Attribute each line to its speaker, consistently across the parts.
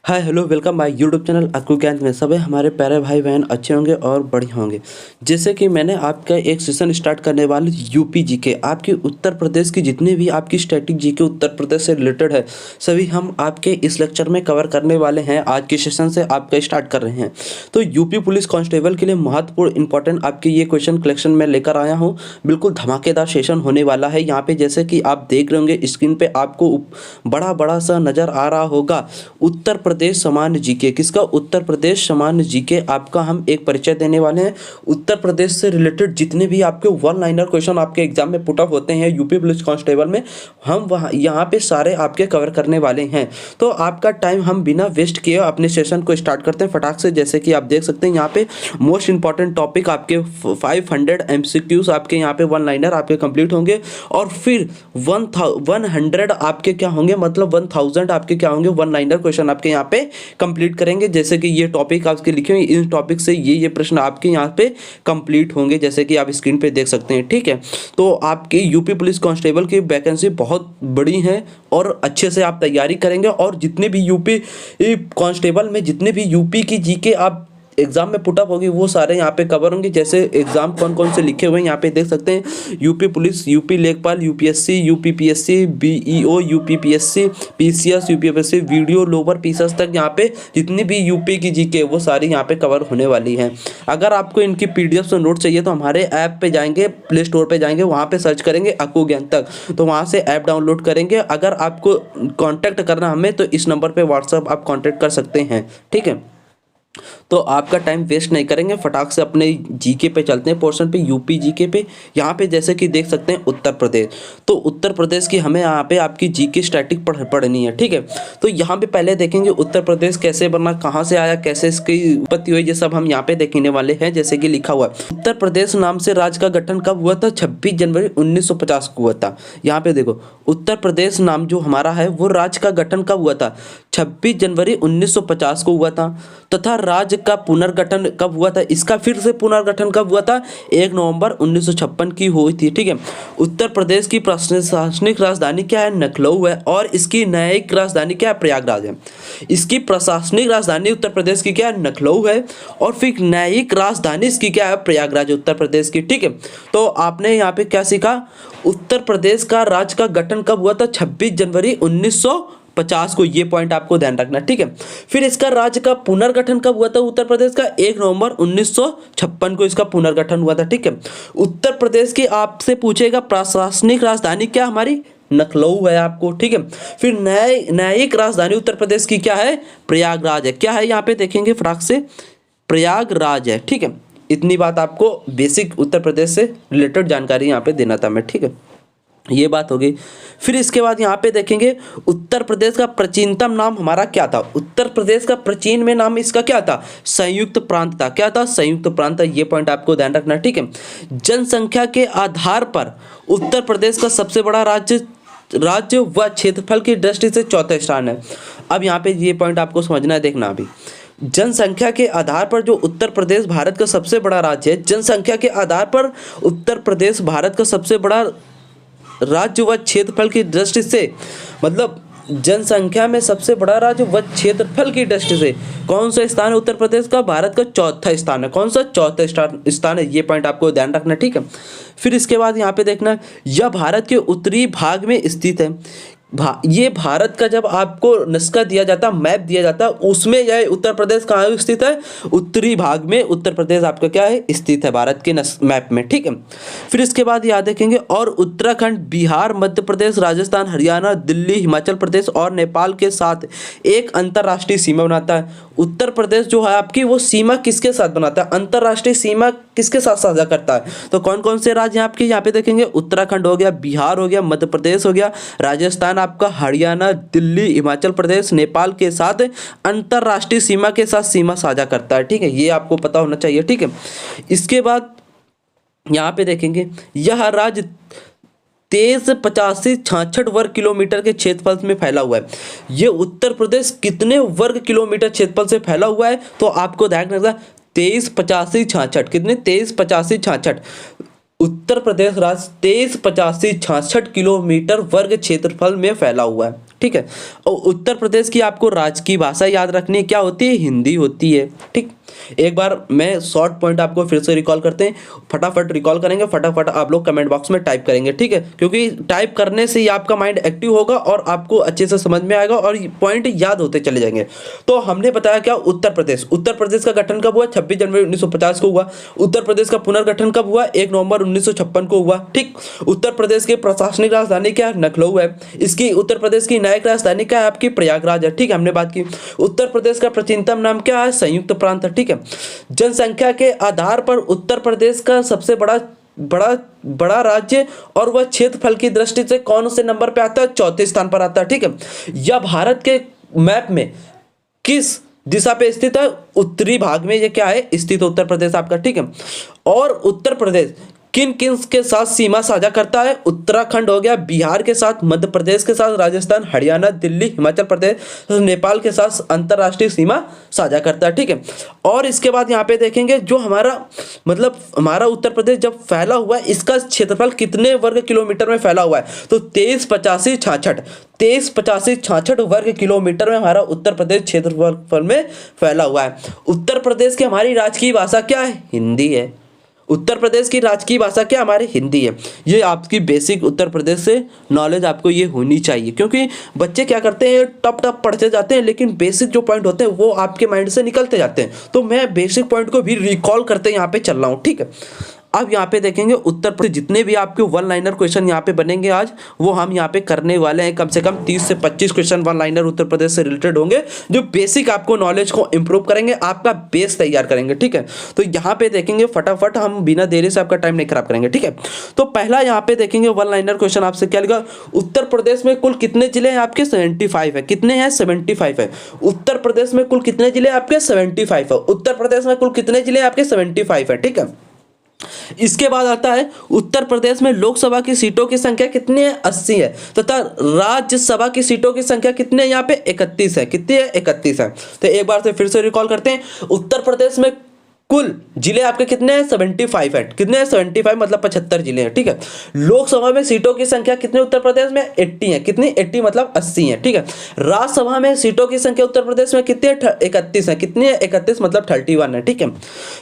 Speaker 1: Hi hello welcome my YouTube channel Akku ज्ञान में सभी हमारे प्यारे भाई बहन अच्छे होंगे और बढ़िया होंगे। जैसे कि मैंने आपका एक सेशन स्टार्ट करने वाले यूपी जीके आपके उत्तर प्रदेश की जितने भी आपकी स्टैटिक जीके उत्तर प्रदेश से रिलेटेड है सभी हम आपके इस लेक्चर में कवर करने वाले हैं। आज के सेशन से आपका स्टार्ट कर रहे हैं। तो यूपी पुलिस कांस्टेबल के लिए महत्वपूर्ण इंपॉर्टेंट आपके ये क्वेश्चन कलेक्शन में लेकर आया हूँ। बिल्कुल धमाकेदार सेशन होने वाला है। यहाँ पे जैसे कि आप देख रहे होंगे स्क्रीन पे आपको बड़ा बड़ा सा नजर आ रहा होगा उत्तर प्रदेश सामान्य जीके। किसका? उत्तर प्रदेश सामान्य जीके आपका हम एक परिचय देने वाले हैं। उत्तर प्रदेश से रिलेटेड जितने भी आपके वन लाइनर क्वेश्चन आपके एग्जाम में पुट अप होते हैं यूपी पुलिस कांस्टेबल में हम वहाँ यहाँ पे सारे आपके कवर करने वाले हैं। तो आपका टाइम हम बिना वेस्ट किए अपने सेशन को स्टार्ट करते हैं फटाक से। जैसे कि आप देख सकते हैं यहाँ पे मोस्ट इंपॉर्टेंट टॉपिक आपके 500 MCQs आपके यहाँ पे वन लाइनर आपके कंप्लीट होंगे और फिर 100 आपके क्या होंगे, मतलब 1000 आपके क्या होंगे वन लाइनर क्वेश्चन आपके यहाँ पे कंप्लीट करेंगे। जैसे कि ये टॉपिक आपके लिखे हुए इन टॉपिक से ये प्रश्न आपके यहाँ पे कंप्लीट होंगे जैसे कि आप स्क्रीन पे देख सकते हैं। ठीक है, तो आपकी यूपी पुलिस कांस्टेबल की वैकेंसी बहुत बड़ी है और अच्छे से आप तैयारी करेंगे और जितने भी यूपी कांस्टेबल में जितने भी यूपी की जीके आप एग्जाम में पुटअप होगी वो सारे यहाँ पे कवर होंगे। जैसे एग्जाम कौन कौन से लिखे हुए हैं यहाँ पे देख सकते हैं। यूपी पुलिस, यूपी लेखपाल, UPSC, UPPSC, BEO, UPPSC, PCS, UPPSC, video lower PCS तक यहाँ पे जितनी भी यूपी की जीके वो सारी यहाँ पे कवर होने वाली है। अगर आपको इनकी पीडीएफ से नोट चाहिए तो हमारे ऐप पे जाएंगे, प्ले स्टोर पे जाएंगे, वहाँ पे सर्च करेंगे अक्कू ज्ञान तक, तो वहाँ से ऐप डाउनलोड करेंगे। अगर आपको कॉन्टैक्ट करना हमें तो इस नंबर पे व्हाट्सएप आप कॉन्टैक्ट कर सकते हैं। ठीक है, तो आपका टाइम वेस्ट नहीं करेंगे, फटाक से अपने जीके पे चलते हैं पोर्शन पे, यूपी जीके पे। यहाँ पे जैसे कि देख सकते हैं उत्तर प्रदेश, तो उत्तर प्रदेश की हमें यहाँ पे आपकी जीके स्टैटिक पढ़नी है। ठीक है, तो यहाँ पे पहले देखेंगे उत्तर प्रदेश कैसे बना, कहाँ से आया, कैसे इसकी उत्पत्ति हुई, ये सब हम यहाँ पे देखने वाले हैं। जैसे कि लिखा हुआ है उत्तर प्रदेश नाम से राज्य का गठन कब हुआ था? 26 जनवरी 1950 को हुआ था। यहाँ पे देखो उत्तर प्रदेश नाम जो हमारा है वो राज्य का गठन कब हुआ था? 26 जनवरी 1950 को हुआ था। तथा राज्य का पुनर्गठन कब हुआ था? इसका फिर से पुनर्गठन कब हुआ था? 1 नवंबर 1956 की हुई थी। ठीक है, उत्तर प्रदेश की प्रशासनिक राजधानी क्या है? लखनऊ है और इसकी न्यायिक राजधानी क्या है? प्रयागराज है। इसकी प्रशासनिक राजधानी उत्तर प्रदेश की क्या है? लखनऊ है और फिर न्यायिक राजधानी इसकी क्या है? प्रयागराज उत्तर प्रदेश की। ठीक है, तो आपने यहाँ पे क्या सीखा? उत्तर प्रदेश का राज्य का गठन कब हुआ था? 26 जनवरी 1950 को, ये पॉइंट आपको ध्यान रखना। ठीक है, फिर इसका राज्य का पुनर्गठन कब हुआ था उत्तर प्रदेश का? 1 नवंबर 1956 को इसका पुनर्गठन हुआ था। ठीक है, उत्तर प्रदेश की आपसे पूछेगा प्रशासनिक राजधानी क्या हमारी? लखनऊ है आपको। ठीक है, फिर न्यायिक राजधानी उत्तर प्रदेश की क्या है? प्रयागराज है। क्या है यहाँ पे देखेंगे फटाक से, प्रयागराज है। ठीक है, इतनी बात आपको बेसिक उत्तर प्रदेश से रिलेटेड जानकारी यहाँ पे देना था मैं। ठीक है, ये बात हो गई। फिर इसके बाद यहाँ पे देखेंगे उत्तर प्रदेश का प्राचीनतम नाम हमारा क्या था? उत्तर प्रदेश का प्राचीन में नाम इसका क्या था? संयुक्त प्रांत था। क्या था? संयुक्त प्रांत। ये पॉइंट आपको ध्यान रखना। ठीक है, जनसंख्या के आधार पर उत्तर प्रदेश का सबसे बड़ा राज्य व क्षेत्रफल की दृष्टि से चौथा स्थान है। अब यहाँ पे ये पॉइंट आपको समझना है, देखना अभी। जनसंख्या के आधार पर जो उत्तर प्रदेश भारत का सबसे बड़ा राज्य है, जनसंख्या के आधार पर उत्तर प्रदेश भारत का सबसे बड़ा राज्य व क्षेत्रफल की दृष्टि से, मतलब जनसंख्या में सबसे बड़ा राज्य व क्षेत्रफल की दृष्टि से कौन सा स्थान है उत्तर प्रदेश का? भारत का चौथा स्थान है। कौन सा? चौथा स्थान है। ये पॉइंट आपको ध्यान रखना। ठीक है, फिर इसके बाद यहाँ पे देखना, यह भारत के उत्तरी भाग में स्थित है। ये भारत का जब आपको नक्शा दिया जाता, मैप दिया जाता, उसमें यह उत्तर प्रदेश कहाँ स्थित है? उत्तरी भाग में उत्तर प्रदेश आपका क्या है? स्थित है भारत के मैप में। ठीक है, फिर इसके बाद याद देखेंगे और उत्तराखंड, बिहार, मध्य प्रदेश, राजस्थान, हरियाणा, दिल्ली, हिमाचल प्रदेश और नेपाल के साथ एक अंतर्राष्ट्रीय सीमा बनाता है। उत्तर प्रदेश जो है आपकी वो सीमा किसके साथ बनाता है? अंतर्राष्ट्रीय सीमा किसके साथ साझा करता है? तो कौन कौन से राज्य आपके यहाँ पे देखेंगे? उत्तराखंड हो गया, बिहार हो गया, मध्य प्रदेश हो गया, राजस्थान आपका, हरियाणा, दिल्ली, हिमाचल प्रदेश, नेपाल के साथ अंतर्राष्ट्रीय सीमा के साथ सीमा साझा करता है। ठीक है, ये आपको पता होना चाहिए। ठीक है, इसके बाद यहाँ पे देखेंगे यह राज्य 23,85,66 वर्ग किलोमीटर के क्षेत्रफल में फैला हुआ है। ये उत्तर प्रदेश कितने वर्ग किलोमीटर क्षेत्रफल से फैला हुआ है? तो आपको ध्यान रखना 23,85,66 कितने? 23,85,66 उत्तर प्रदेश राज्य 23,85,66 किलोमीटर वर्ग क्षेत्रफल में फैला हुआ है। ठीक है। और उत्तर प्रदेश की आपको राज्य की भाषा याद रखनी है, क्या होती है? हिंदी होती है। ठीक, एक बार मैं शॉर्ट पॉइंट आपको फिर से रिकॉल करते हैं, फटाफट रिकॉल करेंगे, फटाफट आप लोग कमेंट बॉक्स में टाइप करेंगे, ठीक है, क्योंकि टाइप करने से ही आपका माइंड एक्टिव होगा और आपको अच्छे से समझ में आएगा और पॉइंट याद होते चले जाएंगे। तो हमने बताया क्या, उत्तर प्रदेश का गठन कब हुआ? 26 जनवरी 1950 को हुआ। उत्तर प्रदेश का पुनर्गठन कब हुआ? 1 नवंबर 1956 को हुआ। ठीक, उत्तर प्रदेश की प्रशासनिक राजधानी क्या है? लखनऊ है। इसकी उत्तर प्रदेश की न्यायिक राजधानी क्या है? आपकी प्रयागराज है। ठीक है, हमने बात की। उत्तर प्रदेश का प्राचीनतम नाम क्या है? संयुक्त प्रांत है। ठीक है, जनसंख्या के आधार पर उत्तर प्रदेश का सबसे बड़ा बड़ा बड़ा राज्य और वह क्षेत्रफल की दृष्टि से कौन से नंबर पे आता है? चौथे स्थान पर आता है। ठीक है, यह भारत के मैप में किस दिशा पे स्थित है? उत्तरी भाग में ये क्या है? स्थित उत्तर प्रदेश आपका। ठीक है, और उत्तर प्रदेश किन किन के साथ सीमा साझा करता है? उत्तराखंड हो गया, बिहार के साथ, मध्य प्रदेश के साथ, राजस्थान, हरियाणा, दिल्ली, हिमाचल प्रदेश, नेपाल के साथ अंतरराष्ट्रीय सीमा साझा करता है। ठीक है, और इसके बाद यहाँ पे देखेंगे जो हमारा उत्तर प्रदेश जब फैला हुआ है, इसका क्षेत्रफल कितने वर्ग किलोमीटर में फैला हुआ है? तो 23,85,66 वर्ग किलोमीटर में हमारा उत्तर प्रदेश क्षेत्रफल में फैला हुआ है। उत्तर प्रदेश की हमारी राजकीय भाषा क्या है? हिंदी है। उत्तर प्रदेश की राजकीय भाषा क्या? हमारी हिंदी है। ये आपकी बेसिक उत्तर प्रदेश से नॉलेज आपको ये होनी चाहिए, क्योंकि बच्चे क्या करते हैं, टप टप पढ़ते जाते हैं, लेकिन बेसिक जो पॉइंट होते हैं वो आपके माइंड से निकलते जाते हैं। तो मैं बेसिक पॉइंट को भी रिकॉल करते यहाँ पे चल रहा हूँ। ठीक है, अब यहाँ पे देखेंगे उत्तर प्रदेश जितने भी आपके वन लाइनर क्वेश्चन यहाँ पे बनेंगे आज, वो हम यहाँ पे करने वाले हैं। कम से कम 30 से 25 question one liner Uttar Pradesh से रिलेटेड होंगे, जो बेसिक आपको नॉलेज को इंप्रूव करेंगे, आपका बेस तैयार करेंगे। ठीक है, तो यहाँ पे देखेंगे फटाफट, हम बिना देरी से आपका टाइम नहीं खराब करेंगे। ठीक है, तो पहला यहाँ पे देखेंगे वन लाइनर क्वेश्चन आपसे क्या लिखा? उत्तर प्रदेश में कुल कितने जिले हैं आपके? 75 है। कितने हैं? 75 है। उत्तर प्रदेश में कुल कितने जिले आपके? 75 है। उत्तर प्रदेश में कुल कितने जिले आपके? 75 है। ठीक है, इसके बाद आता है उत्तर प्रदेश में लोकसभा की सीटों की संख्या कितनी है? 80 है। तथा राज्यसभा की सीटों की संख्या कितनी है? यहाँ पे 31 है। कितनी है? 31 है। तो एक बार से फिर से रिकॉल करते हैं, उत्तर प्रदेश में कुल जिले आपके कितने हैं? 75 है। कितने हैं? 75 मतलब 75 जिले हैं। ठीक है, लोकसभा में सीटों की संख्या कितनी उत्तर प्रदेश में? 80 है। कितनी? 80 मतलब 80 है। ठीक है, राज्यसभा में सीटों की संख्या उत्तर प्रदेश में कितनी है? 31 है। कितनी है? 31 मतलब 31 है। ठीक है,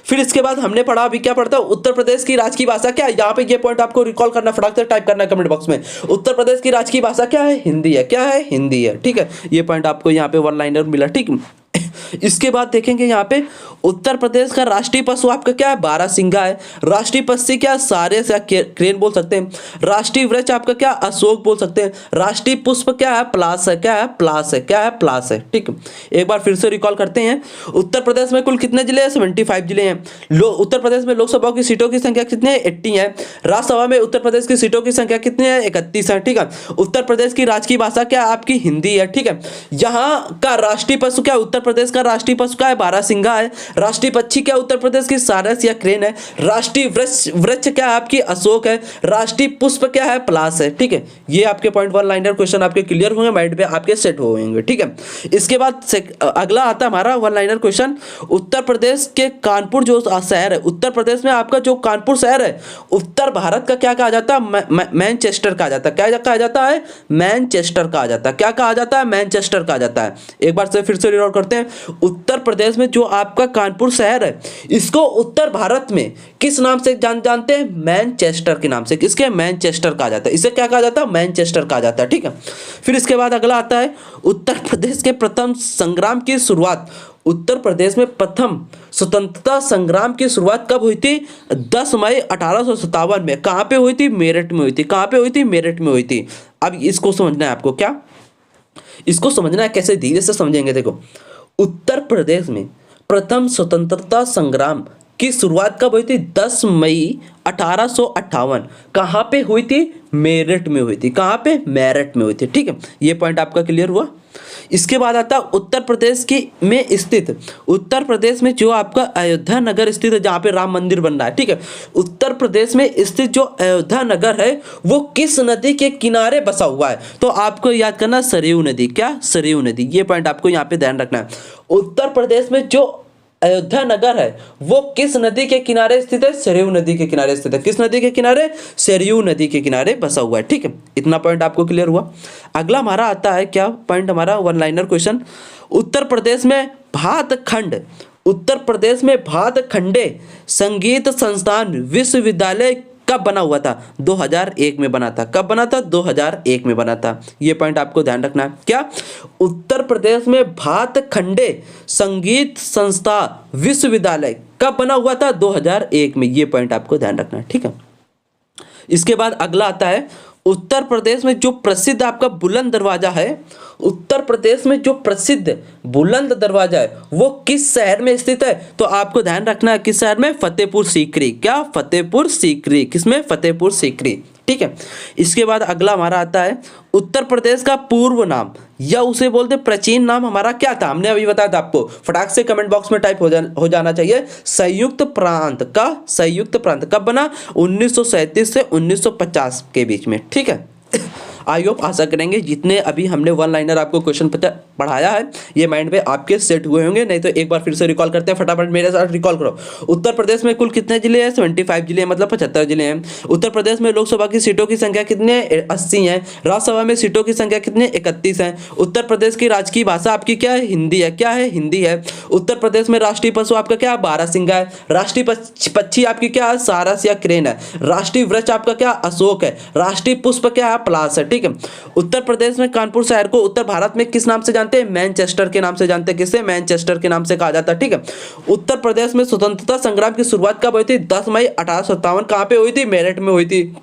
Speaker 1: फिर इसके बाद हमने पढ़ा, अभी क्या पढ़ता है? उत्तर प्रदेश की राजकीय भाषा क्या है? यहाँ पे ये पॉइंट आपको रिकॉल करना, फटाक से टाइप करना है कमेंट बॉक्स में। उत्तर प्रदेश की राजकीय भाषा क्या है? हिंदी है। क्या है? हिंदी है। ठीक है, ये पॉइंट आपको यहाँ पे वन लाइनर मिला। ठीक है, इसके बाद देखेंगे यहाँ पे उत्तर प्रदेश का राष्ट्रीय पशु आपका क्या है? बारहसिंगा है। राष्ट्रीय पक्षी क्या? सारस या क्रेन बोल सकते हैं। राष्ट्रीय वृक्ष आपका क्या? अशोक बोल सकते हैं। राष्ट्रीय पुष्प क्या है? पलाश है। क्या है? पलाश है। क्या है? पलाश है। ठीक है, एक बार फिर से रिकॉल करते हैं, उत्तर प्रदेश में कुल कितने जिले हैं? 75 जिले हैं। उत्तर प्रदेश में लोकसभा की सीटों की संख्या कितनी है? 80 है। राज्यसभा में उत्तर प्रदेश की सीटों की संख्या कितनी है? 31 है। ठीक है, उत्तर प्रदेश की राजकीय भाषा क्या है? आपकी हिंदी है। ठीक है, यहाँ का राष्ट्रीय पशु क्या? उत्तर प्रदेश का राष्ट्रीय पशु क्या है? बारहसिंगा है। राष्ट्रीय पक्षी क्या? उत्तर प्रदेश की सारस या क्रेन है। राष्ट्रीय वृक्ष क्या है? आपकी अशोक है। राष्ट्रीय पुष्प क्या है? पलाश है। ठीक है, ये आपके पॉइंट वन लाइनर क्वेश्चन आपके क्लियर होंगे, माइंड पे आपके सेट होंगे। ठीक है, इसके बाद अगला आता है हमारा one liner question, Uttar Pradesh के कानपुर जो शहर है, उत्तर प्रदेश में आपका जो कानपुर शहर है, उत्तर भारत का क्या कहा जाता है? मैनचेस्टर कहा जाता है। क्या कहा जाता है? मैनचेस्टर कहा जाता है। क्या कहा जाता है? मैनचेस्टर कहा जाता है। एक बार से फिर से रिकॉर्ड करते हैं, उत्तर प्रदेश में जो आपका कानपुर शहर है, इसको उत्तर भारत में किस नाम से जानते हैं? मैनचेस्टर के नाम से। किसके? मैनचेस्टर कहा जाता है। इसे क्या कहा जाता है? मैनचेस्टर कहा जाता है। ठीक है, फिर इसके बाद अगला आता है उत्तर प्रदेश के प्रथम संग्राम की शुरुआत। उत्तर प्रदेश में प्रथम स्वतंत्रता संग्राम की शुरुआत कब हुई थी? 10 मई 1857 में। कहां पे हुई थी? मेरठ में हुई थी। कहां पे हुई थी? मेरठ में हुई थी। अब इसको समझना है आपको। क्या इसको समझना है? कैसे? धीरे से समझेंगे। देखो, उत्तर प्रदेश में प्रथम स्वतंत्रता संग्राम की शुरुआत कब हुई थी? 10 मई 1858। कहां पे हुई थी? मेरठ में हुई थी। कहां पे? मेरठ में हुई थी। ठीक है, ये पॉइंट आपका क्लियर हुआ। इसके बाद आता है उत्तर प्रदेश की में स्थित, उत्तर प्रदेश में जो आपका अयोध्या नगर स्थित है, जहां पे राम मंदिर बन रहा है। ठीक है, उत्तर प्रदेश में स्थित जो अयोध्या नगर है, वो किस नदी के किनारे बसा हुआ है? तो आपको याद करना, सरयू नदी। क्या? सरयू नदी। ये पॉइंट आपको यहाँ पे ध्यान रखना है। उत्तर प्रदेश में जो अयोध्या नगर है वो किस नदी के किनारे स्थित है? सरयू नदी के किनारे स्थित है। किस नदी के किनारे? सरयू नदी के किनारे बसा हुआ है। ठीक है, इतना पॉइंट आपको क्लियर हुआ। अगला हमारा आता है क्या पॉइंट हमारा, one liner question. Uttar Pradesh में भातखंड, उत्तर प्रदेश में भातखंडे संगीत संस्थान विश्वविद्यालय कब बना हुआ था? 2001 में बना था। कब बना था? 2001 में बना था। ये पॉइंट आपको ध्यान रखना है। क्या? उत्तर प्रदेश में भातखंडे संगीत संस्था विश्वविद्यालय कब बना हुआ था? 2001 में। ये पॉइंट आपको ध्यान रखना है। ठीक है, इसके बाद अगला आता है उत्तर प्रदेश में जो प्रसिद्ध आपका बुलंद दरवाजा है, उत्तर प्रदेश में जो प्रसिद्ध बुलंद दरवाजा है वो किस शहर में स्थित है? तो आपको ध्यान रखना है किस शहर में? फतेहपुर सीकरी। क्या? फतेहपुर सीकरी। किसमें? फतेहपुर सीकरी। ठीक है, इसके बाद अगला हमारा आता है उत्तर प्रदेश का पूर्व नाम या उसे बोलते प्राचीन नाम हमारा क्या था? हमने अभी बताया था आपको, फटाक से कमेंट बॉक्स में टाइप हो जाना चाहिए। संयुक्त प्रांत का, संयुक्त प्रांत कब बना? 1937 से 1950 के बीच में। ठीक है, आई होप आशा करेंगे जितने अभी हमने वन लाइनर आपको क्वेश्चन पढ़ाया है ये माइंड पे आपके सेट हुए होंगे। नहीं तो एक बार फिर से रिकॉल करते हैं, फटाफट मेरे साथ रिकॉल करो। उत्तर प्रदेश में कुल कितने जिले हैं? 75 जिले, मतलब 75 जिले हैं। उत्तर प्रदेश में लोकसभा की सीटों की संख्या कितने? 80 है। राज्यसभा में सीटों की संख्या कितने? 31 है। उत्तर प्रदेश की राजकीय भाषा आपकी क्या है? हिंदी है। क्या है? हिंदी है। उत्तर प्रदेश में राष्ट्रीय पशु आपका क्या है? बारहसिंगा है। राष्ट्रीय पक्षी आपकी क्या है? सारस या क्रेन है। राष्ट्रीय वृक्ष आपका क्या? अशोक है। राष्ट्रीय पुष्प क्या है? पलाश है। ठीक है, उत्तर प्रदेश में कानपुर शहर को उत्तर भारत में किस नाम से जानते हैं? मैनचेस्टर के नाम से जानते हैं। किससे? मैनचेस्टर के नाम से कहा जाता है। ठीक है, उत्तर प्रदेश में स्वतंत्रता संग्राम की शुरुआत कब हुई थी? 10 मई 1857। कहां पे हुई थी? मेरठ में हुई थी।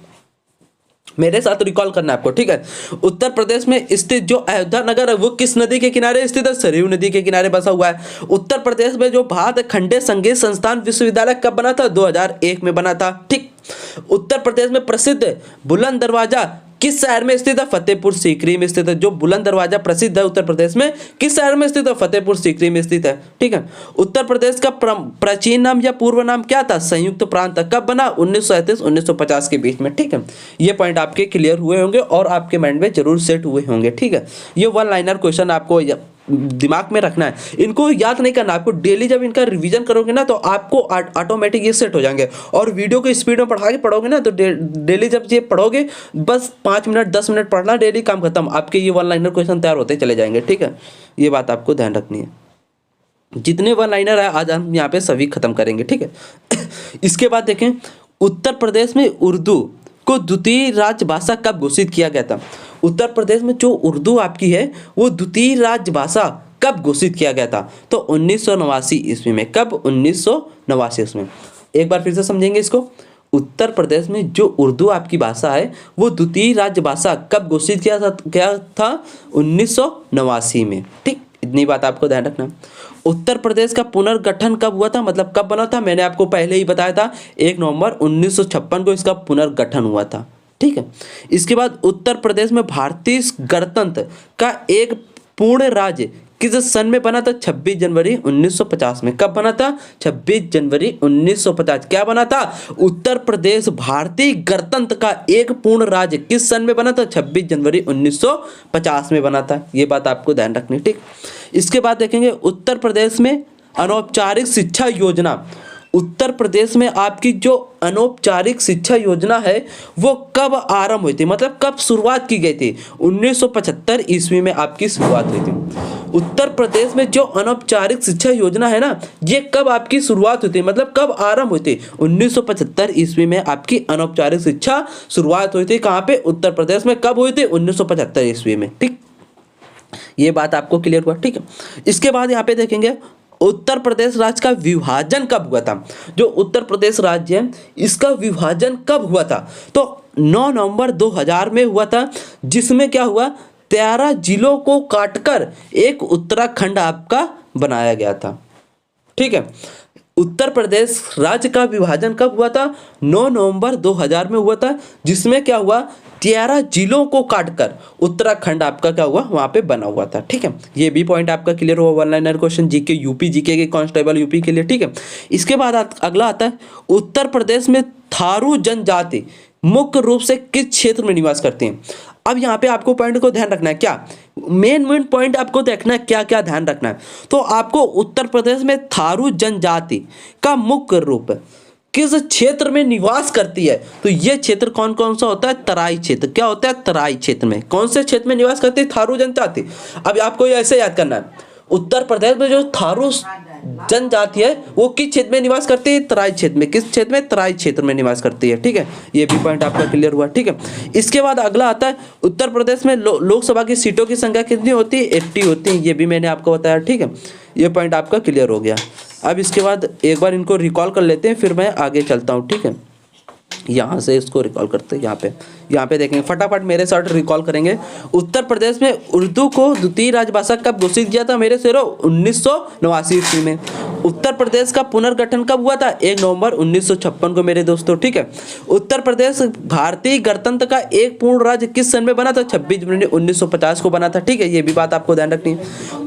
Speaker 1: मेरे साथ रिकॉल करना है आपको। ठीक है, उत्तर प्रदेश में स्थित जो अयोध्या नगर है वो किस नदी के किनारे स्थित है? सरयू नदी के किनारे बसा हुआ है। उत्तर प्रदेश में जो भातखंडे संगीत संस्थान विश्वविद्यालय कब बना था? 2001 में बना था। ठीक, उत्तर प्रदेश में प्रसिद्ध बुलंद दरवाजा किस शहर में स्थित है? फतेहपुर सीकरी में स्थित है। जो बुलंद दरवाजा प्रसिद्ध है उत्तर प्रदेश में किस शहर में स्थित है? फतेहपुर सीकरी में स्थित है। ठीक है, उत्तर प्रदेश का प्राचीन नाम या पूर्व नाम क्या था? संयुक्त प्रांत। कब बना? 1937-1950 के बीच में। ठीक है, ये पॉइंट आपके क्लियर हुए होंगे और आपके माइंड में जरूर सेट हुए होंगे। ठीक है, ये वन लाइनर क्वेश्चन आपको दिमाग में रखना है, इनको याद नहीं करना। आपको डेली जब इनका रिवीजन करोगे ना तो आपको ऑटोमेटिक ये सेट हो जाएंगे। और वीडियो को स्पीड में पढ़ा के पढ़ोगे ना तो डेली जब ये पढ़ोगे बस 5 मिनट 10 मिनट पढ़ना, डेली काम खत्म, आपके ये वन लाइनर क्वेश्चन तैयार होते चले जाएंगे। ठीक है, ये बात आपको ध्यान रखनी है। जितने वन लाइनर है आज हम यहाँ पे सभी खत्म करेंगे। ठीक है, इसके बाद देखें उत्तर प्रदेश में उर्दू को द्वितीय राजभाषा कब घोषित किया गया था? उत्तर प्रदेश में जो उर्दू आपकी है वो द्वितीय राजभाषा कब घोषित किया गया था? तो 1989 ईस्वी में। कब? 1989 ईस्वी में। एक बार फिर से समझेंगे इसको। उत्तर प्रदेश में जो उर्दू आपकी भाषा है वो द्वितीय राजभाषा कब घोषित किया था? 1989 में। ठीक, इतनी बात आपको ध्यान रखना। उत्तर प्रदेश का पुनर्गठन कब हुआ था, मतलब कब बना था? मैंने आपको पहले ही बताया था 1 नवंबर 1956 को इसका पुनर्गठन हुआ था। ठीक है, इसके बाद उत्तर प्रदेश में भारतीय गणतंत्र का एक पूर्ण राज्य किस सन में बना था? 26 जनवरी 1950 में। कब बना था? 26 जनवरी 1950। क्या बना था? उत्तर प्रदेश भारतीय गणतंत्र का एक पूर्ण राज्य किस सन में बना था? 26 जनवरी 1950 में बना था। ये बात आपको ध्यान रखनी। ठीक, इसके बाद देखेंगे उत्तर प्रदेश में अनौपचारिक शिक्षा योजना। उत्तर प्रदेश में आपकी जो अनौपचारिक शिक्षा योजना है वो कब आरंभ हुई थी, मतलब कब शुरुआत की गई थी? 1975 ईस्वी में आपकी शुरुआत हुई थी। उत्तर प्रदेश में जो अनौपचारिक शिक्षा योजना है ना ये कब आपकी शुरुआत हुई थी, मतलब कब आरंभ हुई थी? 1975 ईस्वी में आपकी अनौपचारिक शिक्षा शुरुआत हुई थी। कहाँ पे? उत्तर प्रदेश में। कब हुई थी? 1975 ईस्वी में। ठीक, ये बात आपको क्लियर हुआ। ठीक है, इसके बाद यहाँ पे देखेंगे उत्तर प्रदेश राज्य का विभाजन कब हुआ था? जो उत्तर प्रदेश राज्य है इसका विभाजन कब हुआ था? तो 9 नवंबर 2000 में हुआ था, जिसमें क्या हुआ? 13 जिलों को काटकर एक उत्तराखंड आपका बनाया गया था। ठीक है, उत्तर प्रदेश राज्य का विभाजन कब हुआ था? 9 नवंबर 2000 में हुआ था, जिसमें क्या हुआ? 13 जिलों को काटकर उत्तराखंड आपका क्या हुआ? वहां पे बना हुआ था। ठीक है, ये भी पॉइंट आपका क्लियर हुआ। One liner question GK UP GK के कांस्टेबल यूपी के लिए। ठीक है, इसके बाद अगला आता है उत्तर प्रदेश में थारू जनजाति मुख्य रूप से किस क्षेत्र में निवास करती हैं। अब यहाँ पे आपको पॉइंट को ध्यान रखना है, क्या मेन पॉइंट आपको देखना है, क्या क्या ध्यान रखना है। तो आपको उत्तर प्रदेश में थारू जनजाति का मुख्य रूप किस क्षेत्र में निवास करती है, तो ये क्षेत्र कौन कौन सा होता है, तराई क्षेत्र। क्या होता है, तराई क्षेत्र में। कौन से क्षेत्र में निवास करती है, थारू जनजाति। अब आपको ये ऐसे याद करना है, उत्तर प्रदेश में जो थारू जनजाति है वो किस क्षेत्र में निवास करती है, तराई क्षेत्र में। किस क्षेत्र में, तराई क्षेत्र में निवास करती है। ठीक है, ये भी पॉइंट आपका क्लियर हुआ। ठीक है, इसके बाद अगला आता है उत्तर प्रदेश में लोकसभा की सीटों की संख्या कितनी होती है, 80 होती है। ये भी मैंने आपको बताया। ठीक है, ये पॉइंट आपका क्लियर हो गया। अब इसके बाद एक बार इनको रिकॉल कर लेते हैं, फिर मैं आगे चलता हूँ। ठीक है, यहाँ से इसको रिकॉल करते हैं। यहाँ पे देखेंगे, फटाफट मेरे साथ रिकॉल करेंगे। उत्तर प्रदेश में उर्दू को द्वितीय राजभाषा कब घोषित किया था मेरे शेरों, 1989 ईस्वी में। उत्तर प्रदेश का पुनर्गठन कब हुआ था, 1 नवंबर 1956 को मेरे दोस्तों। ठीक है, उत्तर प्रदेश भारतीय गणतंत्र का एक पूर्ण राज्य किस सन में बना था, 26 जनवरी 1950 को बना था। ठीक है, ये भी बात आपको ध्यान रखनी है।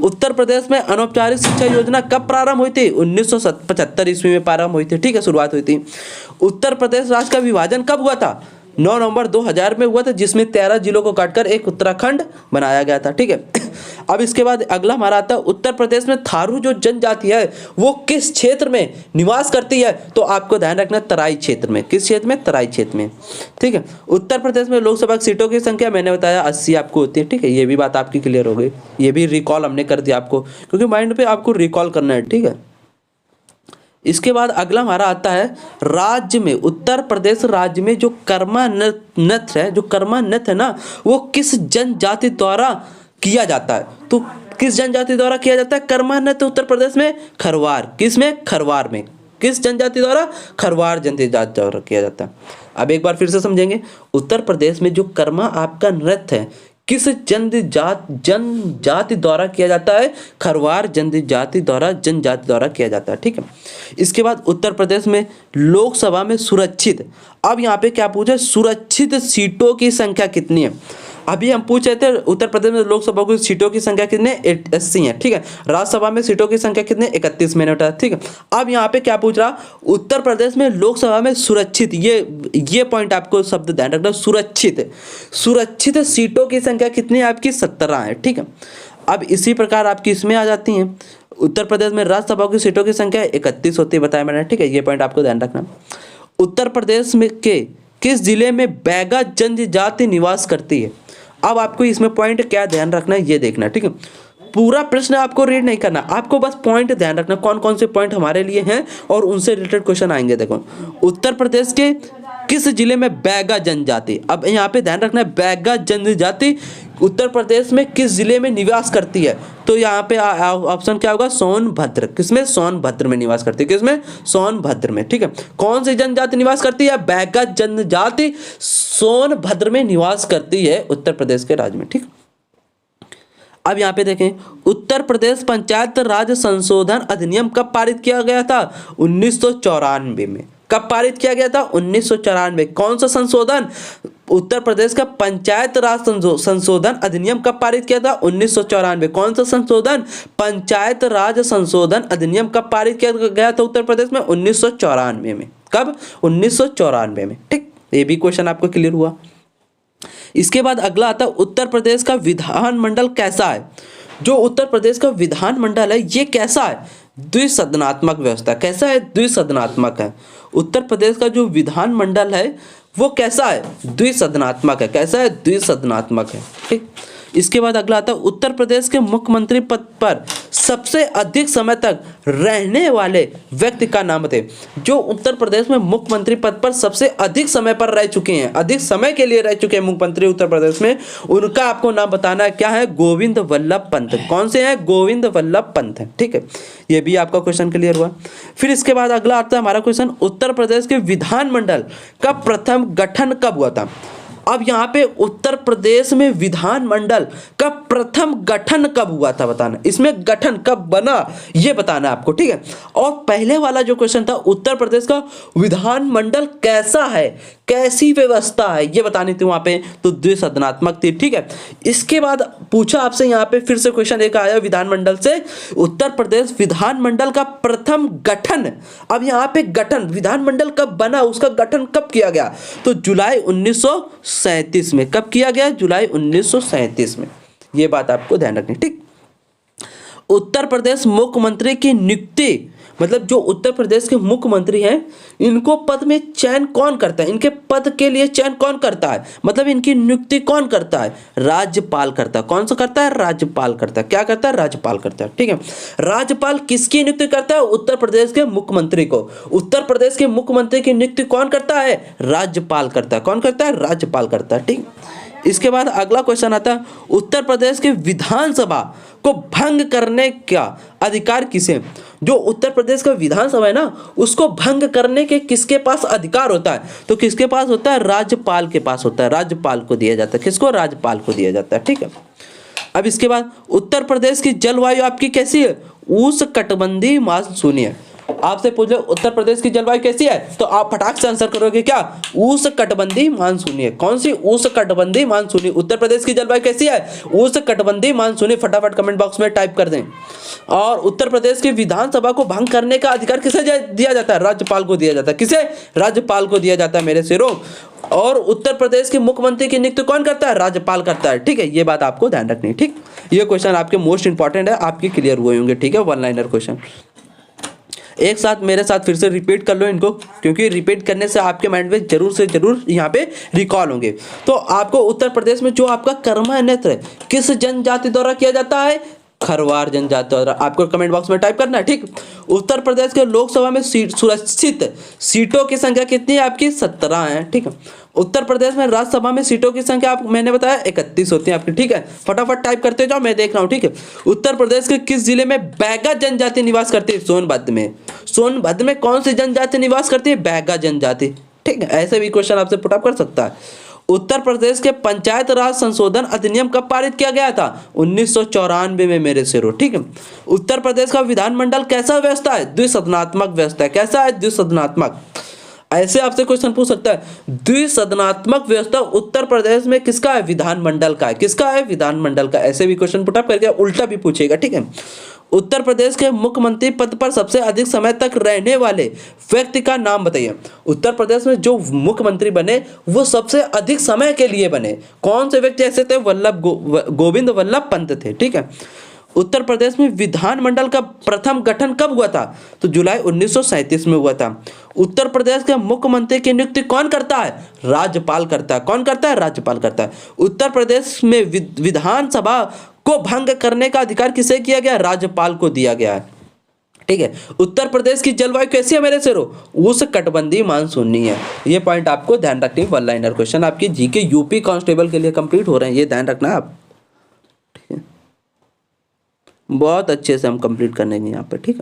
Speaker 1: उत्तर प्रदेश में अनौपचारिक शिक्षा योजना कब प्रारंभ हुई थी, 1975 ईस्वी में प्रारंभ हुई थी। ठीक है, शुरुआत हुई थी। उत्तर प्रदेश राज्य का विभाजन कब हुआ था, 9 नवंबर 2000 में हुआ था, जिसमें 13 जिलों को काटकर एक उत्तराखंड बनाया गया था। ठीक है, अब इसके बाद अगला हमारा आता है उत्तर प्रदेश में थारू जो जनजाति है वो किस क्षेत्र में निवास करती है, तो आपको ध्यान रखना तराई क्षेत्र में। किस क्षेत्र में, तराई क्षेत्र में। ठीक है, उत्तर प्रदेश में लोकसभा सीटों की संख्या मैंने बताया 80 आपको होती है। ठीक है, ये भी बात आपकी क्लियर हो गई। ये भी रिकॉल हमने कर दिया आपको, क्योंकि माइंड पे आपको रिकॉल करना है। ठीक है, इसके बाद अगला हमारा आता है राज्य में, उत्तर प्रदेश राज्य में जो कर्मा नृत्य है, जो कर्मा नृत्य है ना, वो किस जनजाति द्वारा किया जाता है। तो किस जनजाति द्वारा किया जाता है कर्मा नृत्य उत्तर प्रदेश में, खरवार। किस में, खरवार में। किस जनजाति द्वारा, खरवार जनजाति द्वारा किया जाता है। अब एक बार फिर से समझेंगे, उत्तर प्रदेश में जो कर्मा आपका नृत्य है किस जनजाति द्वारा किया जाता है, खरवार जनजाति द्वारा किया जाता है। ठीक है, इसके बाद उत्तर प्रदेश में लोकसभा में सुरक्षित, अब यहाँ पे क्या पूछा, सुरक्षित सीटों की संख्या कितनी है। अभी हम पूछ रहे थे उत्तर प्रदेश में लोकसभा की सीटों की संख्या कितने, 80 है। ठीक है, राज्यसभा में सीटों की संख्या कितने, 31 मैंने बताया। ठीक है, अब यहाँ पे क्या पूछ रहा, उत्तर प्रदेश में लोकसभा में सुरक्षित, ये पॉइंट आपको शब्द ध्यान रखना, सुरक्षित सीटों की संख्या कितनी है आपकी, 17 है। ठीक है, अब इसी प्रकार आपकी इसमें आ जाती हैं, उत्तर प्रदेश में राज्यसभा की सीटों की संख्या 31 होती है, बताया मैंने। ठीक है, ये पॉइंट आपको ध्यान रखना। उत्तर प्रदेश में के किस जिले में बैगा जनजाति निवास करती है। अब आपको इसमें पॉइंट क्या ध्यान रखना है, ये देखना। ठीक है, पूरा प्रश्न आपको रीड नहीं करना, आपको बस पॉइंट ध्यान रखना, कौन कौन से पॉइंट हमारे लिए हैं और उनसे रिलेटेड क्वेश्चन आएंगे। देखो, उत्तर प्रदेश के किस जिले में बैगा जनजाति, अब यहाँ पे ध्यान रखना है बैगा जनजाति उत्तर प्रदेश में किस जिले में निवास करती है, तो यहाँ पे ऑप्शन क्या होगा, सोनभद्र। किसमें, सोनभद्र में निवास करती है। किसमें, सोनभद्र में। ठीक है, कौन सी जनजाति निवास करती है, बैगा जनजाति सोनभद्र में निवास करती है उत्तर प्रदेश के राज्य में। ठीक, अब यहाँ पे देखें, उत्तर प्रदेश पंचायत राज संशोधन अधिनियम कब पारित किया गया था, 1994 में। कब पारित किया गया था, 1994। कौन सा संशोधन, उत्तर प्रदेश का पंचायत राज संशोधन अधिनियम कब पारित किया था, 1994। कौन सा संशोधन, पंचायत राज संशोधन अधिनियम कब पारित किया गया था उत्तर प्रदेश में, 1994 में। कब, 1994 में। ठीक, ये भी क्वेश्चन आपको क्लियर हुआ। इसके बाद अगला आता है उत्तर प्रदेश का विधानमंडल कैसा है। जो उत्तर प्रदेश का विधानमंडल है ये कैसा है, द्विसदनात्मक व्यवस्था। कैसा है, द्विसदनात्मक है। उत्तर प्रदेश का जो विधानमंडल है वो कैसा है, द्विसदनात्मक है। कैसा है, द्विसदनात्मक है। ठीक, इसके बाद अगला आता है उत्तर प्रदेश के मुख्यमंत्री पद पर सबसे अधिक समय तक रहने वाले व्यक्ति का नाम बताइए। जो उत्तर प्रदेश में मुख्यमंत्री पद पर सबसे अधिक समय पर रह चुके हैं, अधिक समय के लिए रह चुके हैं मुख्यमंत्री उत्तर प्रदेश में, उनका आपको नाम बताना है। क्या है, गोविंद वल्लभ पंत। कौन से हैं, गोविंद वल्लभ पंत है। ठीक है, ये भी आपका क्वेश्चन क्लियर हुआ। फिर इसके बाद अगला आता है हमारा क्वेश्चन, उत्तर प्रदेश के विधानमंडल का प्रथम गठन कब हुआ था। अब यहाँ पे उत्तर प्रदेश में विधानमंडल का प्रथम गठन कब हुआ था बताना, इसमें गठन कब बना ये बताना है आपको, ठीक है। और पहले वाला जो क्वेश्चन था उत्तर प्रदेश का विधानमंडल कैसा है, कैसी व्यवस्था है ये बतानी थी वहां पे, तो द्विसदनात्मक थी, ठीक है। इसके बाद पूछा आपसे यहाँ पे फिर से क्वेश्चन एक आया विधानमंडल से, उत्तर प्रदेश विधानमंडल का प्रथम गठन। अब यहाँ पे गठन विधानमंडल कब बना, उसका गठन कब किया गया, तो जुलाई 1937 में। कब किया गया, जुलाई 1937 में। ये बात आपको ध्यान रखनी, ठीक। उत्तर प्रदेश मुख्यमंत्री की नियुक्ति, मतलब जो उत्तर प्रदेश के मुख्यमंत्री हैं इनको पद में चयन कौन करता है, इनके पद के लिए चयन कौन करता है, मतलब इनकी नियुक्ति कौन करता है, राज्यपाल करता है। कौन सा करता है, राज्यपाल करता है। क्या करता है, राज्यपाल करता है, ठीक है। राज्यपाल किसकी नियुक्ति करता है, उत्तर प्रदेश के मुख्यमंत्री को। उत्तर प्रदेश के मुख्यमंत्री की नियुक्ति कौन करता है, राज्यपाल करता है। कौन करता है, राज्यपाल करता है, ठीक। इसके बाद अगला क्वेश्चन आता है, उत्तर प्रदेश के विधानसभा को भंग करने का अधिकार किसे, जो उत्तर प्रदेश का विधानसभा है ना उसको भंग करने के किसके पास अधिकार होता है, तो किसके पास होता है, राज्यपाल के पास होता है। राज्यपाल को दिया जाता है, किसको, राज्यपाल को दिया जाता है, ठीक है। अब इसके बाद उत्तर प्रदेश की जलवायु आपकी कैसी है, उष्णकटिबंधीय मानसूनी है। आपसे पूछे उत्तर प्रदेश की जलवायु कैसी है, तो आप फटाक से आंसर करोगे क्या, उष्णकटिबंधीय मानसूनी है। कौन सी, उष्णकटिबंधीय मानसूनी। उत्तर प्रदेश की जलवायु कैसी है, उष्णकटिबंधीय मानसूनी। फटाफट कमेंट बॉक्स में टाइप कर दें। और उत्तर प्रदेश की विधानसभा को भंग करने का अधिकार किसे दिया जाता है, राज्यपाल को दिया जाता है। किसे, राज्यपाल को दिया जाता है मेरे शेरों। और उत्तर प्रदेश के मुख्यमंत्री की नियुक्ति कौन करता है, राज्यपाल करता है, ठीक है। ये बात आपको ध्यान रखनी है, ठीक। ये क्वेश्चन आपके मोस्ट इंपॉर्टेंट है, आपके क्लियर हुए होंगे, ठीक है। वन लाइनर क्वेश्चन एक साथ मेरे साथ फिर से रिपीट कर लो इनको, क्योंकि रिपीट करने से आपके माइंड में जरूर से जरूर यहाँ पे रिकॉल होंगे। तो आपको उत्तर प्रदेश में जो आपका कर्मा नृत्य किस जनजाति द्वारा किया जाता है, खरवार जनजाति द्वारा। आपको कमेंट बॉक्स में टाइप करना है, ठीक। उत्तर प्रदेश के लोकसभा में सुरक्षित सीटों की संख्या कितनी है आपकी, 17 है, ठीक है। उत्तर प्रदेश में राज्यसभा में सीटों की संख्या आप मैंने बताया 31 होती है आपकी, ठीक है। फटाफट टाइप करते जाओ, मैं देख रहा हूँ, ठीक है। उत्तर प्रदेश के किस जिले में बैगा जनजाति निवास करती है, सोनभद्र में। सोनभद्र में कौन सी जनजाति निवास करती है, बैगा जनजाति, ठीक है। ऐसे भी क्वेश्चन आपसे पुटअप कर सकता है। उत्तर प्रदेश के पंचायत राज संशोधन अधिनियम कब पारित किया गया था, 1994 में मेरे शेरों, ठीक है। उत्तर प्रदेश का विधानमंडल कैसा व्यवस्था है, द्विसदनात्मक व्यवस्था है। कैसा है, द्विसदनात्मक। ऐसे आपसे क्वेश्चन पूछ सकता है, द्विसदनात्मक व्यवस्था उत्तर प्रदेश में किसका है, विधानमंडल का है। किसका है, विधानमंडल का। ऐसे भी क्वेश्चन पुटअप करके उल्टा भी पूछेगा, ठीक है। उत्तर प्रदेश के मुख्यमंत्री पद पर सबसे अधिक समय तक रहने वाले व्यक्ति का नाम बताइए। उत्तर प्रदेश में जो मुख्यमंत्री बने वो सबसे अधिक समय के लिए बने, कौन से व्यक्ति ऐसे थे, गोविंद वल्लभ पंत थे, ठीक है। उत्तर प्रदेश में विधानमंडल का प्रथम गठन कब हुआ था, तो जुलाई 1937 में हुआ था। उत्तर प्रदेश के मुख्यमंत्री की नियुक्ति कौन करता है, राज्यपाल करता है। कौन करता है, राज्यपाल करता है। उत्तर प्रदेश में विधानसभा को भंग करने का अधिकार किसे किया गया, राज्यपाल को दिया गया है, ठीक है। उत्तर प्रदेश की जलवायु कैसी है मेरे शेरों, उष्णकटिबंधीय मानसूनी है। ये पॉइंट आपको ध्यान रखनी है। वन लाइनर क्वेश्चन आपकी जीके यूपी कांस्टेबल के लिए कंप्लीट हो रहे हैं, ये ध्यान रखना है आप, ठीक है। बहुत अच्छे से हम कंप्लीट करने हैं यहाँ पे, ठीक है।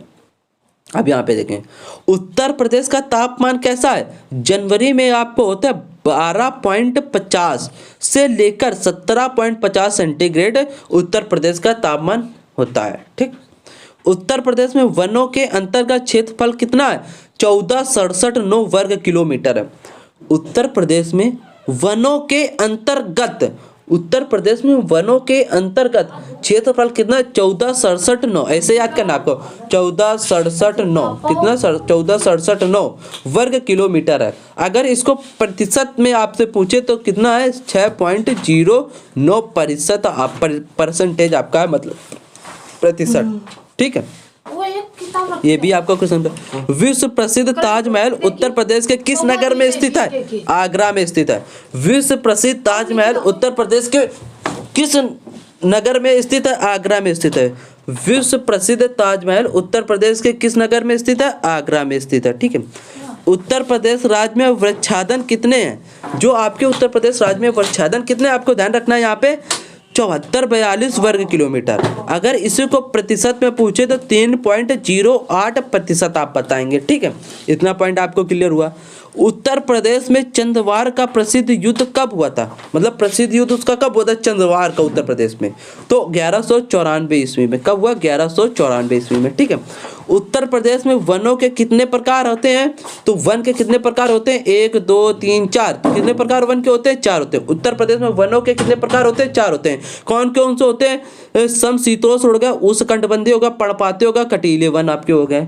Speaker 1: अब यहाँ पे देखें उत्तर प्रदेश का तापमान कैसा है, जनवरी में आपको होता है 12.50 से लेकर 17.50 सेंटीग्रेड उत्तर प्रदेश का तापमान होता है, ठीक। उत्तर प्रदेश में वनों के अंतर्गत क्षेत्रफल कितना है, 14,67,9 वर्ग किलोमीटर है। उत्तर प्रदेश में वनों के अंतर्गत, उत्तर प्रदेश में वनों के अंतर्गत क्षेत्रफल कितना है, 14,67,9। ऐसे याद करना आपको, 14,67,9 कितना, 14,67,9 वर्ग किलोमीटर है। अगर इसको प्रतिशत में आपसे पूछे तो कितना है, 6.09% परसेंटेज आपका है, मतलब प्रतिशत, ठीक है। ये भी आपका क्वेश्चन है। विश्व प्रसिद्ध ताजमहल उत्तर प्रदेश के किस नगर में स्थित है, आगरा में स्थित है। विश्व प्रसिद्ध ताजमहल उत्तर प्रदेश के किस नगर में स्थित है, आगरा में स्थित है। विश्व प्रसिद्ध ताजमहल उत्तर प्रदेश के किस नगर में स्थित है, आगरा में स्थित है, ठीक है। उत्तर प्रदेश राज्य में वृक्षादन कितने हैं, जो आपके उत्तर प्रदेश राज्य में वृक्षादन कितने, आपको ध्यान रखना है यहाँ पे 7442 वर्ग किलोमीटर। अगर इसी को प्रतिशत में पूछे तो 3.08% आप बताएंगे, ठीक है। इतना पॉइंट आपको क्लियर हुआ। उत्तर प्रदेश में चंदवार का प्रसिद्ध युद्ध कब हुआ था, मतलब प्रसिद्ध युद्ध उसका कब हुआ था चंदवार का उत्तर प्रदेश में, तो 1194 ईस्वी में। कब हुआ, 1194 ईस्वी में, ठीक है। उत्तर प्रदेश में वनों के कितने प्रकार होते हैं, तो वन के कितने प्रकार होते हैं, 1 2 3 4, तो कितने प्रकार वन के होते हैं, 4 होते हैं। उत्तर प्रदेश में वनों के कितने प्रकार होते हैं, 4 होते हैं। कौन कौन से होते हैं, समशीतोष्ण हो गया, उष्णकटिबंधीय होगा, पर्णपाती होगा, कटीले वन आपके हो गए,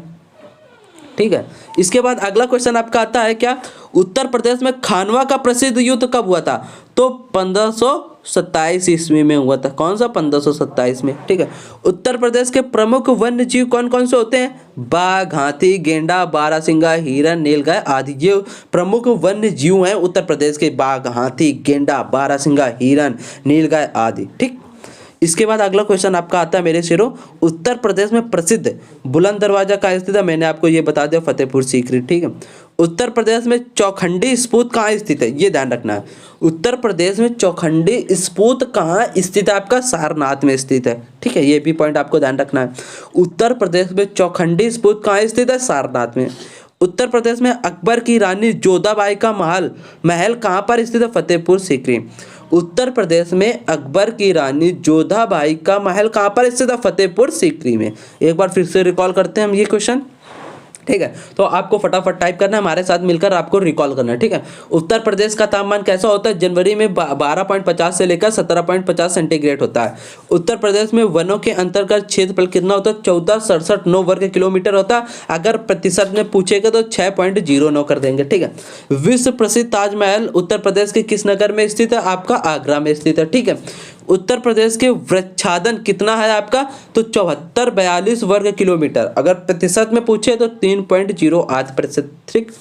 Speaker 1: ठीक है। इसके बाद अगला क्वेश्चन आपका आता है क्या, उत्तर प्रदेश में खानवा का प्रसिद्ध युद्ध कब हुआ था, तो 1527 ईस्वी में हुआ था। कौन सा, 1527 में, ठीक है। उत्तर प्रदेश के प्रमुख वन्य जीव कौन कौन से होते हैं, बाघ, हाथी, गेंडा, बारहसिंगा, हिरन, नीलगाय आदि। ये प्रमुख वन्य जीव हैं उत्तर प्रदेश के, बाघ, हाथी, गेंडा, बारहसिंगा, हिरन, नीलगाय आदि, ठीक। इसके बाद अगला क्वेश्चन आपका आता है मेरे शेरों, उत्तर प्रदेश में प्रसिद्ध बुलंद दरवाजा कहाँ स्थित है, मैंने आपको ये बता दिया, फतेहपुर सीकरी, ठीक है। उत्तर प्रदेश में चौखंडी स्फूर्त कहाँ स्थित है, ये ध्यान रखना है। उत्तर प्रदेश में चौखंडी स्फूर्त कहाँ स्थित है, आपका सारनाथ में स्थित है, ठीक है। ये भी पॉइंट आपको ध्यान रखना है। उत्तर प्रदेश में चौखंडी स्फूर्त कहाँ स्थित है, सारनाथ में। उत्तर प्रदेश में अकबर की रानी जोधाबाई का महल कहाँ पर स्थित है, फतेहपुर सीकरी। उत्तर प्रदेश में अकबर की रानी जोधाबाई का महल कहाँ पर स्थित है, फतेहपुर सीकरी में। एक बार फिर से रिकॉल करते हैं हम ये क्वेश्चन, ठीक है। तो आपको फटाफट टाइप करना है, हमारे साथ मिलकर आपको रिकॉल करना है, ठीक है। उत्तर प्रदेश का तापमान कैसा होता है, जनवरी में 12.50 से लेकर 17.50 सेंटीग्रेड होता है। उत्तर प्रदेश में वनों के अंतर्गत क्षेत्रफल कितना होता है, 14.67 वर्ग किलोमीटर होता है। अगर प्रतिशत में पूछेगा तो 6.09 कर देंगे, ठीक है। विश्व प्रसिद्ध ताजमहल उत्तर प्रदेश के किस नगर में स्थित है, आपका आगरा में स्थित है, ठीक है। उत्तर प्रदेश के वृक्षादन कितना है आपका, तो 7442 वर्ग किलोमीटर। अगर प्रतिशत में पूछे तो 3.08%, ठीक।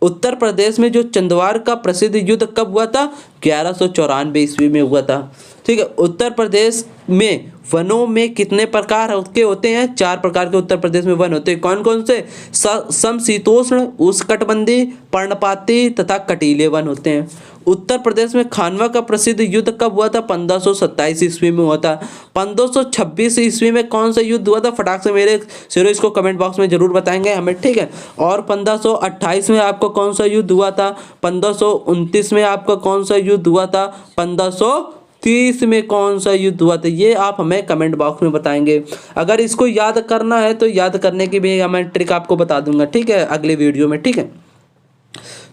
Speaker 1: उत्तर प्रदेश में जो चंदवार का प्रसिद्ध युद्ध कब हुआ था, 1194 ईस्वी में हुआ था, ठीक है। उत्तर प्रदेश में वनों में कितने प्रकार के होते हैं, 4 प्रकार के उत्तर प्रदेश में वन होते हैं। कौन कौन से, समशीतोष्ण, उष्णकटिबंधीय, पर्णपाती तथा कटीले वन होते हैं। उत्तर प्रदेश में खानवा का प्रसिद्ध युद्ध कब हुआ था, 1527 ईस्वी में हुआ था। 1526 ईस्वी में कौन सा युद्ध हुआ था, फटाक से मेरे शेरों इसको कमेंट बॉक्स में जरूर बताएंगे हमें, ठीक है। और 1528 में आपको कौन सा युद्ध हुआ था, 1529 में आपका कौन सा युद्ध हुआ था, 1530 में कौन सा युद्ध हुआ था, ये आप हमें कमेंट बॉक्स में बताएंगे। अगर इसको याद करना है तो याद करने की भी मैं ट्रिक आपको बता दूंगा, ठीक है, अगले वीडियो में, ठीक है।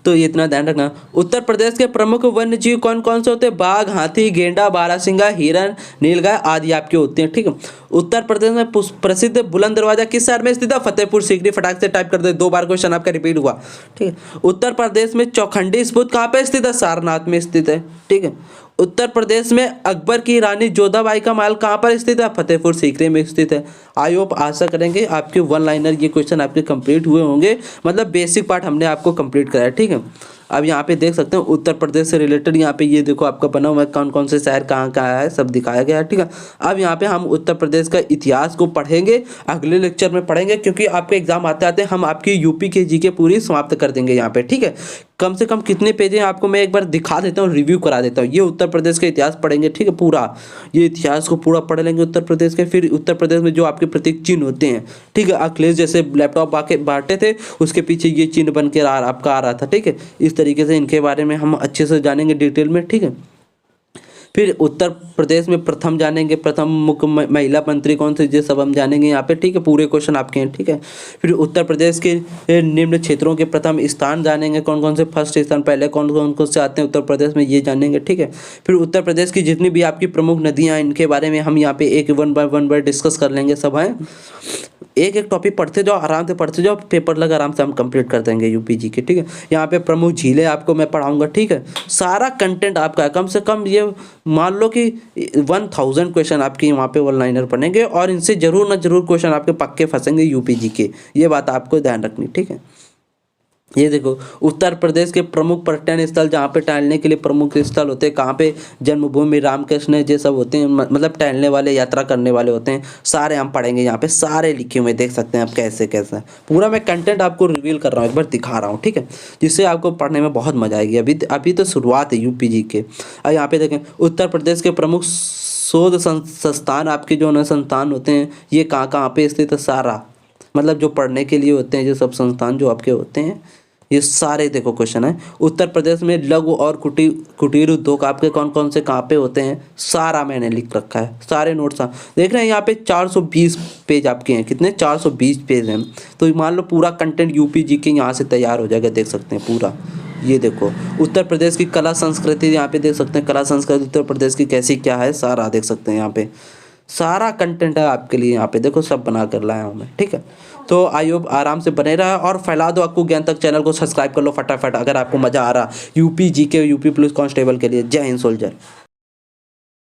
Speaker 1: तो ये इतना ध्यान रखना। उत्तर प्रदेश के प्रमुख वन्य जीव कौन कौन से होते हैं, बाघ, हाथी, गेंडा, बारहसिंगा, हिरन, नीलगाय आदि आपके होते हैं, ठीक है। उत्तर प्रदेश में प्रसिद्ध बुलंद दरवाजा किस शहर में स्थित है, फतेहपुर सीकरी। फटाक से टाइप कर दे, 2 बार क्वेश्चन आपका रिपीट हुआ, ठीक है। उत्तर प्रदेश में चौखंडी स्फूर्त कहाँ पे स्थित है, सारनाथ में स्थित है, ठीक है। उत्तर प्रदेश में अकबर की रानी जोधाबाई का महल कहाँ पर स्थित है, फतेहपुर सीकरी में स्थित है। आई होप आशा करेंगे आपके 1 लाइनर ये क्वेश्चन आपके कंप्लीट हुए होंगे, मतलब बेसिक पार्ट हमने आपको कंप्लीट कराया, ठीक है। अब यहाँ पे देख सकते हैं उत्तर प्रदेश से रिलेटेड, यहाँ पे ये देखो आपका बना हुआ है, कौन कौन से शहर कहाँ कहाँ है सब दिखाया गया है, ठीक है। अब यहाँ पे हम उत्तर प्रदेश का इतिहास को पढ़ेंगे, अगले लेक्चर में पढ़ेंगे, क्योंकि आपके एग्जाम आते आते हम आपकी यूपी के जीके पूरी समाप्त कर देंगे यहाँ पे, ठीक है। कम से कम कितने पेज हैं आपको मैं एक बार दिखा देता हूँ, रिव्यू करा देता हूँ। ये उत्तर प्रदेश का इतिहास पढ़ेंगे, ठीक है, पूरा ये इतिहास को पूरा पढ़ लेंगे उत्तर प्रदेश के। फिर उत्तर प्रदेश में जो आपके प्रतीक चिन्ह होते हैं, ठीक है, अखिलेश जैसे लैपटॉप बांटे थे उसके पीछे ये चिन्ह बन के आपका आ रहा था, ठीक है। इस तरीके से इनके बारे में हम अच्छे से जानेंगे डिटेल में, ठीक है। फिर उत्तर प्रदेश में प्रथम जानेंगे, प्रथम मुख्य महिला मंत्री कौन थे, ये सब हम जानेंगे यहाँ पे, ठीक है। पूरे क्वेश्चन आपके हैं, ठीक है। फिर उत्तर प्रदेश के निम्न क्षेत्रों के प्रथम स्थान जानेंगे, कौन कौन से फर्स्ट स्थान पहले कौन कौन से आते हैं उत्तर प्रदेश में, ये जानेंगे, ठीक है। फिर उत्तर प्रदेश की जितनी भी आपकी प्रमुख नदियाँ इनके बारे में हम यहाँ पे एक 1 बाय 1 डिस्कस कर लेंगे सब, हैं। एक एक टॉपिक पढ़ते जाओ, आराम से पढ़ते जाओ, पेपर लगा आराम से हम कंप्लीट कर देंगे यूपीजी के, ठीक है। यहाँ पे प्रमुख झीलें आपको मैं पढ़ाऊंगा, ठीक है। सारा कंटेंट आपका है, कम से कम ये मान लो कि 1000 क्वेश्चन आपके वहाँ पे 1 लाइनर बनेंगे, और इनसे जरूर ना जरूर क्वेश्चन आपके पक्के फंसेंगे यूपीजी के, ये बात आपको ध्यान रखनी, ठीक है। ये देखो उत्तर प्रदेश के प्रमुख पर्यटन स्थल, जहाँ पे टहलने के लिए प्रमुख स्थल होते हैं, कहाँ पे जन्मभूमि, रामकृष्ण ये सब होते हैं, मतलब टहलने वाले, यात्रा करने वाले होते हैं, सारे हम पढ़ेंगे। यहाँ पे सारे लिखे हुए देख सकते हैं आप, कैसे कैसे पूरा मैं कंटेंट आपको रिवील कर रहा हूँ, एक बार दिखा रहा हूँ, ठीक है, जिससे आपको पढ़ने में बहुत मजा आएगी। अभी तो शुरुआत है यूपीजी के। और यहाँ पे देखें उत्तर प्रदेश के प्रमुख शोध संस्थान आपके जो ना संस्थान होते हैं, ये कहाँ कहाँ पे स्थित है, सारा मतलब जो पढ़ने के लिए होते हैं, जो सब संस्थान जो आपके होते हैं, ये सारे देखो क्वेश्चन है। उत्तर प्रदेश में लघु और कुटीर उद्योग आपके कौन कौन से कहाँ पे होते हैं, सारा मैंने लिख रखा है, सारे नोट्स देख रहे हैं यहाँ पे। 420 पेज आपके हैं, कितने 420 पेज हैं। तो मान लो पूरा कंटेंट यूपी जी के यहाँ से तैयार हो जाएगा, देख सकते हैं पूरा। ये देखो उत्तर प्रदेश की कला संस्कृति यहाँ पे देख सकते हैं, कला संस्कृति उत्तर प्रदेश की कैसी क्या है, सारा देख सकते हैं यहाँ पे। सारा कंटेंट है आपके लिए यहाँ पे, देखो सब बना कर लाया हूँ मैं, ठीक है। तो आई होप आराम से बने रहा और फैला दो आपको ज्ञान तक। चैनल को सब्सक्राइब कर लो फटाफट अगर आपको मज़ा आ रहा UP GK UP police constable के लिए। जय हिंद सोल्जर।